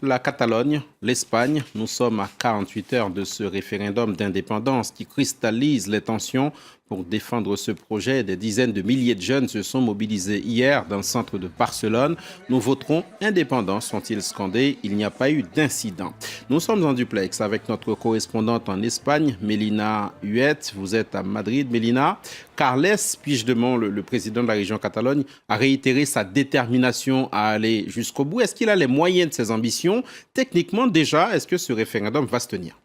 la Catalogne, l'Espagne. Nous sommes à 48 heures de ce référendum d'indépendance qui cristallise les tensions. Pour défendre ce projet, des dizaines de milliers de jeunes se sont mobilisés hier dans le centre de Barcelone. Nous voterons indépendance, ont-ils scandé. Il n'y a pas eu d'incident. Nous sommes en duplex avec notre correspondante en Espagne, Mélina Huet. Vous êtes à Madrid, Mélina. Carles Puigdemont, le président de la région Catalogne, a réitéré sa détermination à aller jusqu'au bout. Est-ce qu'il a les moyens de ses ambitions? Techniquement, déjà, est-ce que ce référendum va se tenir?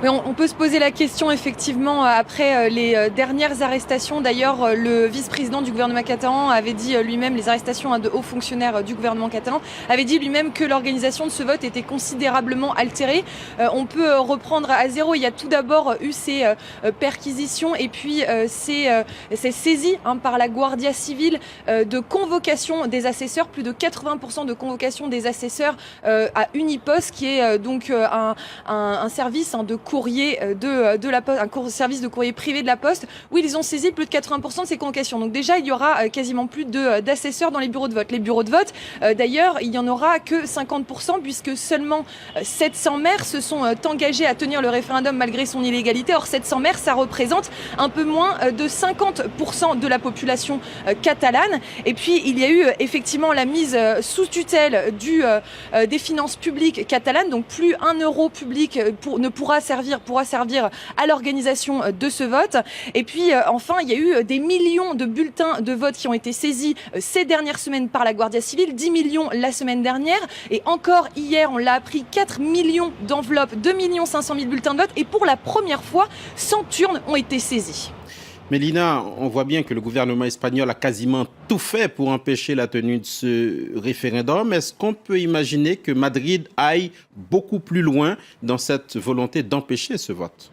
Mais on peut se poser la question effectivement après les dernières arrestations. D'ailleurs, le vice-président du gouvernement catalan avait dit lui-même, les arrestations de hauts fonctionnaires du gouvernement catalan, avait dit lui-même que l'organisation de ce vote était considérablement altérée. On peut reprendre à zéro. Il y a tout d'abord eu ces perquisitions et puis ces saisies par la Guardia Civile de convocation des assesseurs. Plus de 80% de convocation des assesseurs à Unipost, qui est donc un service de courrier de la Poste, un service de courrier privé de la Poste, où ils ont saisi plus de 80% de ces convocations. Donc déjà, il y aura quasiment plus d'assesseurs dans les bureaux de vote. Les bureaux de vote, d'ailleurs, il n'y en aura que 50%, puisque seulement 700 maires se sont engagés à tenir le référendum malgré son illégalité. Or, 700 maires, ça représente un peu moins de 50% de la population catalane. Et puis, il y a eu effectivement la mise sous tutelle des finances publiques catalanes. Donc, plus un euro public ne pourra servir à l'organisation de ce vote. Et puis enfin, il y a eu des millions de bulletins de vote qui ont été saisis ces dernières semaines par la Guardia Civile, 10 millions la semaine dernière, et encore hier, on l'a appris, 4 millions d'enveloppes, 2 500 000 bulletins de vote, et pour la première fois, 100 urnes ont été saisies. Mélina, on voit bien que le gouvernement espagnol a quasiment tout fait pour empêcher la tenue de ce référendum. Est-ce qu'on peut imaginer que Madrid aille beaucoup plus loin dans cette volonté d'empêcher ce vote?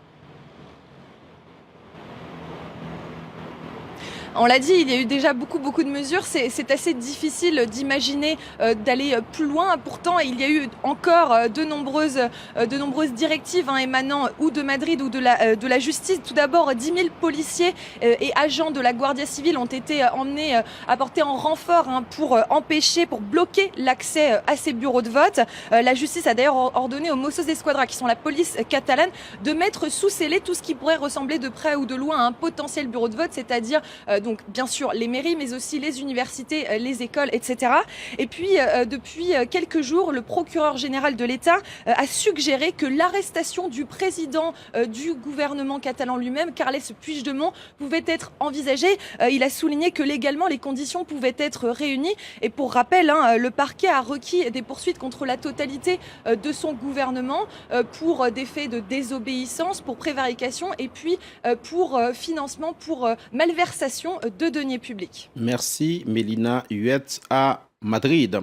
On l'a dit, il y a eu déjà beaucoup de mesures. C'est assez difficile d'imaginer d'aller plus loin. Pourtant, il y a eu encore de nombreuses directives émanant ou de Madrid ou de la justice. Tout d'abord, 10 000 policiers et agents de la Guardia Civile ont été emmenés, apportés en renfort pour bloquer l'accès à ces bureaux de vote. La justice a d'ailleurs ordonné aux Mossos d'Esquadra, qui sont la police catalane, de mettre sous scellé tout ce qui pourrait ressembler de près ou de loin à un potentiel bureau de vote, c'est-à-dire donc bien sûr les mairies, mais aussi les universités, les écoles, etc. Et puis depuis quelques jours, le procureur général de l'État a suggéré que l'arrestation du président du gouvernement catalan lui-même, Carles Puigdemont, pouvait être envisagée. Il a souligné que légalement les conditions pouvaient être réunies. Et pour rappel, le parquet a requis des poursuites contre la totalité de son gouvernement pour des faits de désobéissance, pour prévarication et puis pour financement, pour malversation de deniers publics. Merci Mélina Huet à Madrid.